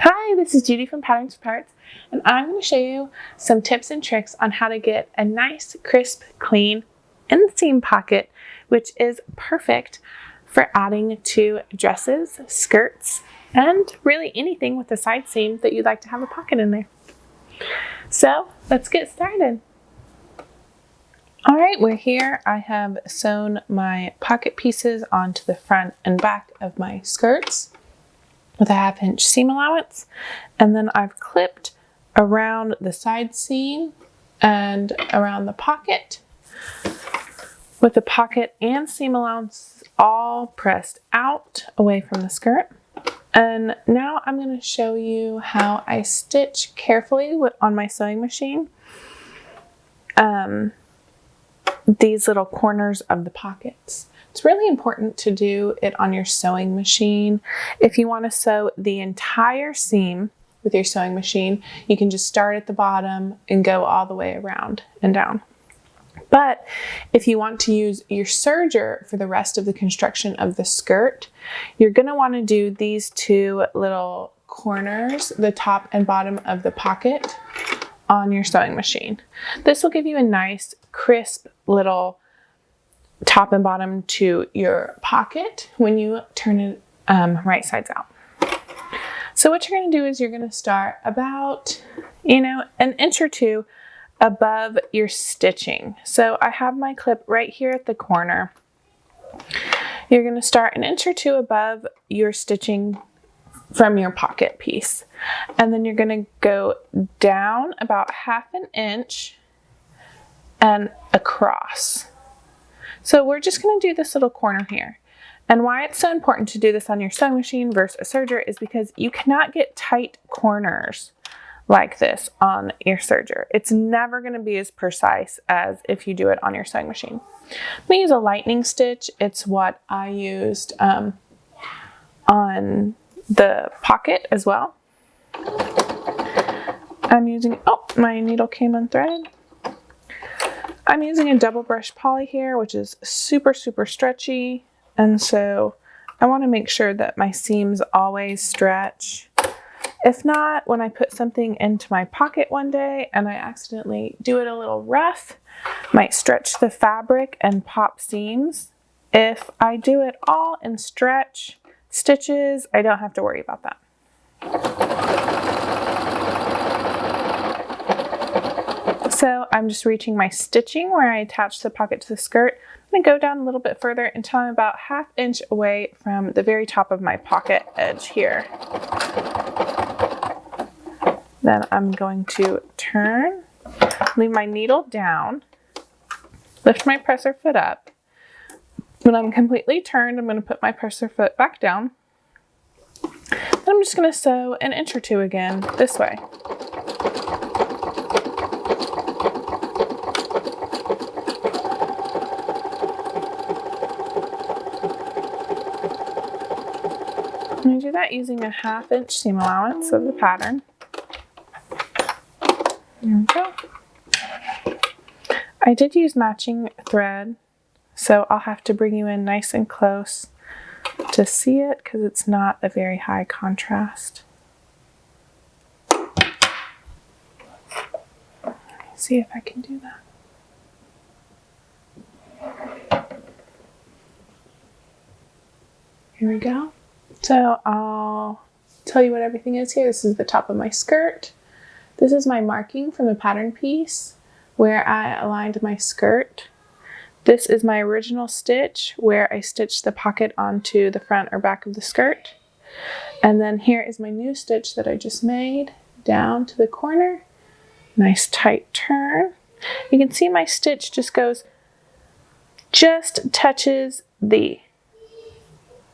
Hi, this is Judy from Patterns for Parts, and I'm going to show you some tips and tricks on how to get a nice, crisp, clean inseam pocket, which is perfect for adding to dresses, skirts, and really anything with a side seam that you'd like to have a pocket in there. So let's get started. All right, we're here. I have sewn my pocket pieces onto the front and back of my skirts with a 1/2 inch seam allowance, and then I've clipped around the side seam and around the pocket with the pocket and seam allowance all pressed out away from the skirt. And now I'm going to show you how I stitch carefully on my sewing machine these little corners of the pockets. It's really important to do it on your sewing machine. If you want to sew the entire seam with your sewing machine, you can just start at the bottom and go all the way around and down. But if you want to use your serger for the rest of the construction of the skirt, you're going to want to do these two little corners, the top and bottom of the pocket, on your sewing machine. This will give you a nice, crisp little top and bottom to your pocket when you turn it right sides out. So what you're going to do is you're going to start about, an inch or two above your stitching. So I have my clip right here at the corner. You're going to start an inch or two above your stitching from your pocket piece. And then you're going to go down about 1/2 inch and across. So we're just going to do this little corner here. And why it's so important to do this on your sewing machine versus a serger is because you cannot get tight corners like this on your serger. It's never going to be as precise as if you do it on your sewing machine. I'm going to use a lightning stitch. It's what I used on the pocket as well. I'm using, my needle came unthreaded. I'm using a double brush poly here, which is super, super stretchy. And so I want to make sure that my seams always stretch. If not, when I put something into my pocket one day and I accidentally do it a little rough, might stretch the fabric and pop seams. If I do it all in stretch stitches, I don't have to worry about that. So I'm just reaching my stitching where I attach the pocket to the skirt. I'm going to go down a little bit further until I'm about 1/2 inch away from the very top of my pocket edge here. Then I'm going to turn, leave my needle down, lift my presser foot up. When I'm completely turned, I'm going to put my presser foot back down. Then I'm just going to sew an inch or two again this way. I'm going to do that using a 1/2 inch seam allowance of the pattern. There we go. I did use matching thread, so I'll have to bring you in nice and close to see it because it's not a very high contrast. See if I can do that. Here we go. So I'll tell you what everything is here. This is the top of my skirt. This is my marking from the pattern piece where I aligned my skirt. This is my original stitch where I stitched the pocket onto the front or back of the skirt. And then here is my new stitch that I just made down to the corner. Nice tight turn. You can see my stitch just touches the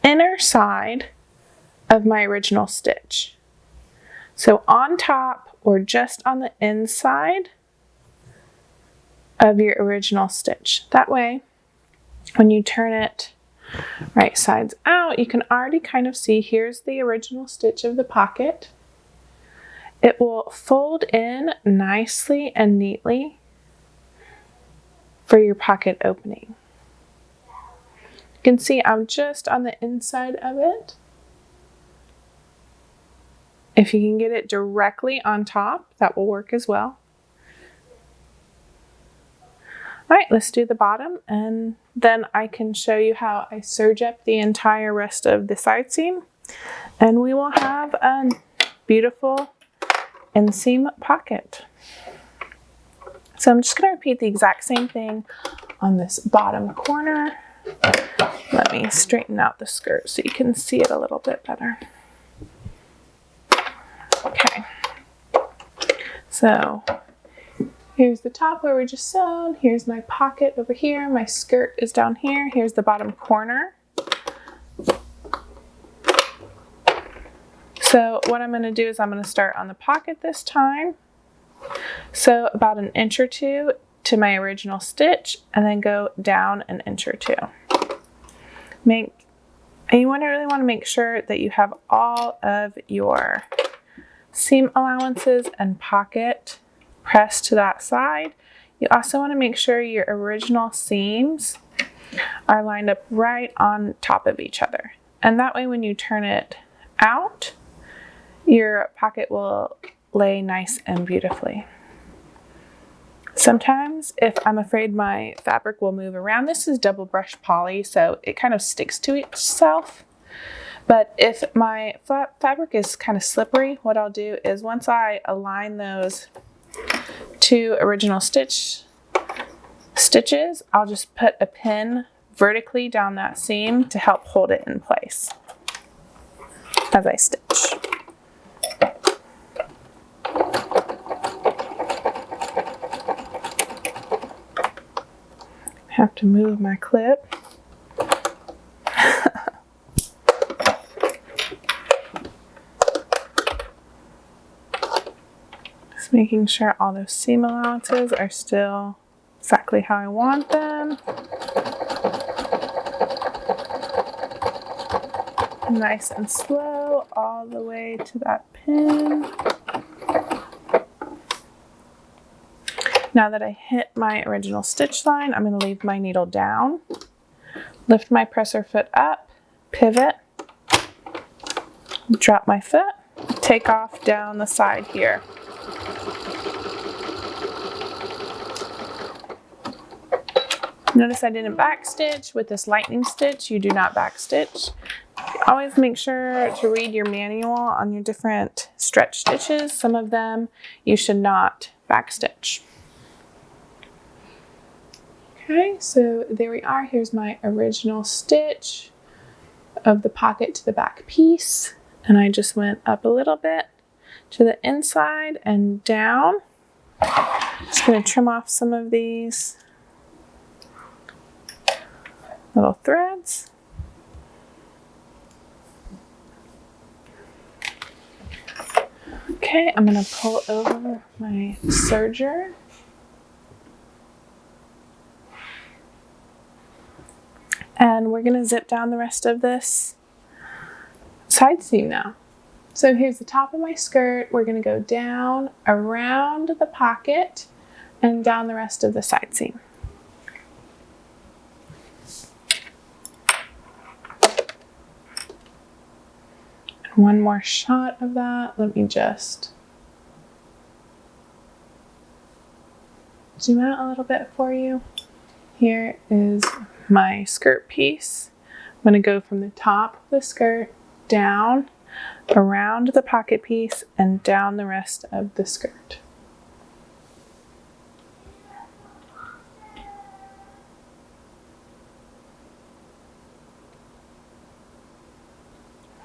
inner side of my original stitch. So on top or just on the inside of your original stitch. That way, when you turn it right sides out, you can already kind of see here's the original stitch of the pocket. It will fold in nicely and neatly for your pocket opening. You can see I'm just on the inside of it. If you can get it directly on top, that will work as well. All right, let's do the bottom, and then I can show you how I serge up the entire rest of the side seam, and we will have a beautiful inseam pocket. So I'm just going to repeat the exact same thing on this bottom corner. Let me straighten out the skirt so you can see it a little bit better. Okay, so here's the top where we just sewn. Here's my pocket over here. My skirt is down here. Here's the bottom corner. So what I'm going to do is I'm going to start on the pocket this time. So about an inch or two to my original stitch, and then go down an inch or two. And you really want to make sure that you have all of your seam allowances and pocket pressed to that side. You also want to make sure your original seams are lined up right on top of each other. And that way when you turn it out, your pocket will lay nice and beautifully. Sometimes if I'm afraid my fabric will move around, this is double brush poly, so it kind of sticks to itself. But if my fabric is kind of slippery, what I'll do is once I align those two original stitches, I'll just put a pin vertically down that seam to help hold it in place as I stitch. I have to move my clip. Just making sure all those seam allowances are still exactly how I want them. Nice and slow all the way to that pin. Now that I hit my original stitch line, I'm going to leave my needle down, lift my presser foot up, pivot, drop my foot, take off down the side here. Notice I didn't backstitch. With this lightning stitch, you do not backstitch. Always make sure to read your manual on your different stretch stitches. Some of them you should not backstitch. Okay, so there we are. Here's my original stitch of the pocket to the back piece. And I just went up a little bit to the inside and down. Just going to trim off some of these little threads. Okay, I'm going to pull over my serger. And we're going to zip down the rest of this side seam now. So here's the top of my skirt. We're going to go down around the pocket and down the rest of the side seam. And one more shot of that. Let me just zoom out a little bit for you. Here is my skirt piece. I'm going to go from the top of the skirt down around the pocket piece and down the rest of the skirt.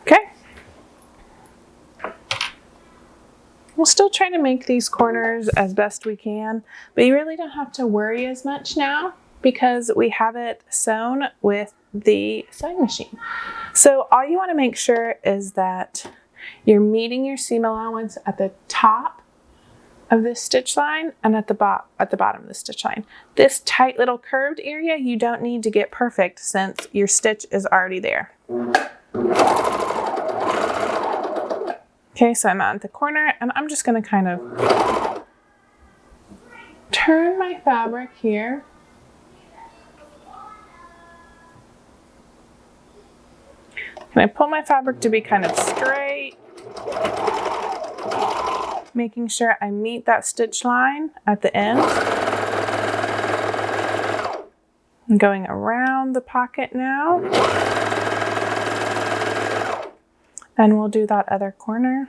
Okay. We'll still try to make these corners as best we can, but you really don't have to worry as much now because we have it sewn with the sewing machine. So all you want to make sure is that you're meeting your seam allowance at the top of this stitch line and at the bottom of the stitch line. This tight little curved area you don't need to get perfect since your stitch is already there. Okay, so I'm at the corner and I'm just going to kind of turn my fabric here. And I pull my fabric to be kind of straight. making sure I meet that stitch line at the end. I'm going around the pocket now. And we'll do that other corner.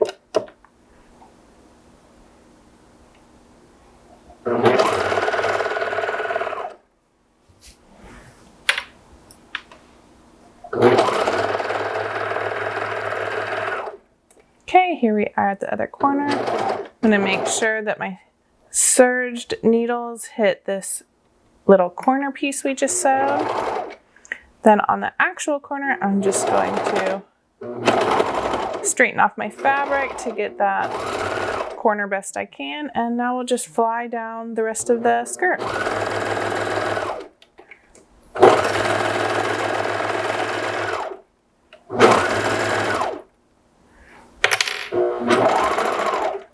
Okay, here we are at the other corner. I'm gonna make sure that my serged needles hit this little corner piece we just sewed. Then on the actual corner, I'm just going to straighten off my fabric to get that corner best I can, and now we'll just fly down the rest of the skirt.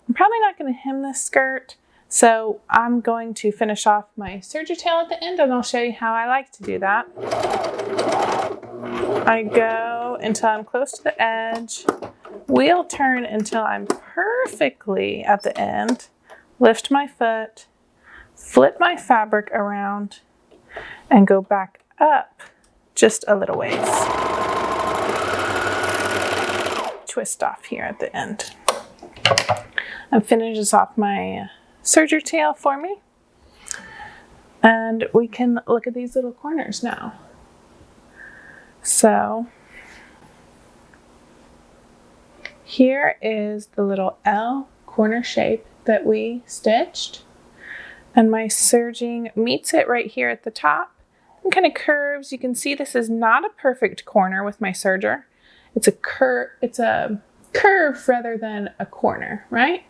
I'm probably not going to hem this skirt, so I'm going to finish off my serger tail at the end, and I'll show you how I like to do that. I go until I'm close to the edge, wheel turn until I'm perfectly at the end, lift my foot, flip my fabric around, and go back up just a little ways. Twist off here at the end. And finishes off my serger tail for me. And we can look at these little corners now. So here is the little L corner shape that we stitched, and my serging meets it right here at the top and kind of curves. You can see this is not a perfect corner with my serger. It's a curve rather than a corner, right?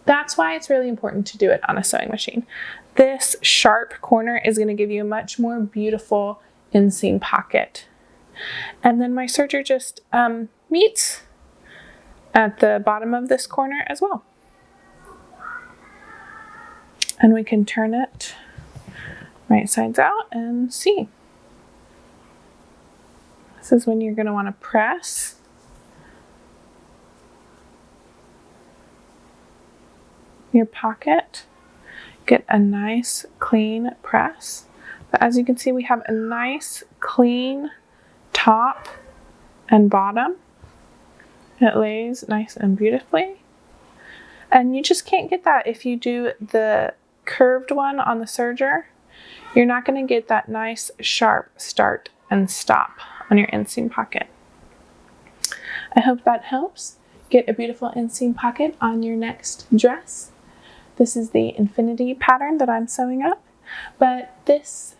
That's why it's really important to do it on a sewing machine. This sharp corner is going to give you a much more beautiful inseam pocket. And then my serger just meets at the bottom of this corner as well. And we can turn it right sides out and see. This is when you're going to want to press. Your pocket, get a nice clean press. But as you can see, we have a nice clean top and bottom. It lays nice and beautifully. And you just can't get that if you do the curved one on the serger. You're not going to get that nice sharp start and stop on your inseam pocket. I hope that helps. Get a beautiful inseam pocket on your next dress. This is the infinity pattern that I'm sewing up, but these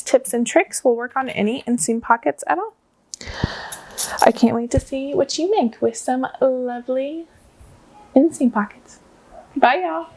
tips and tricks will work on any inseam pockets at all. I can't wait to see what you make with some lovely inseam pockets. Bye, y'all.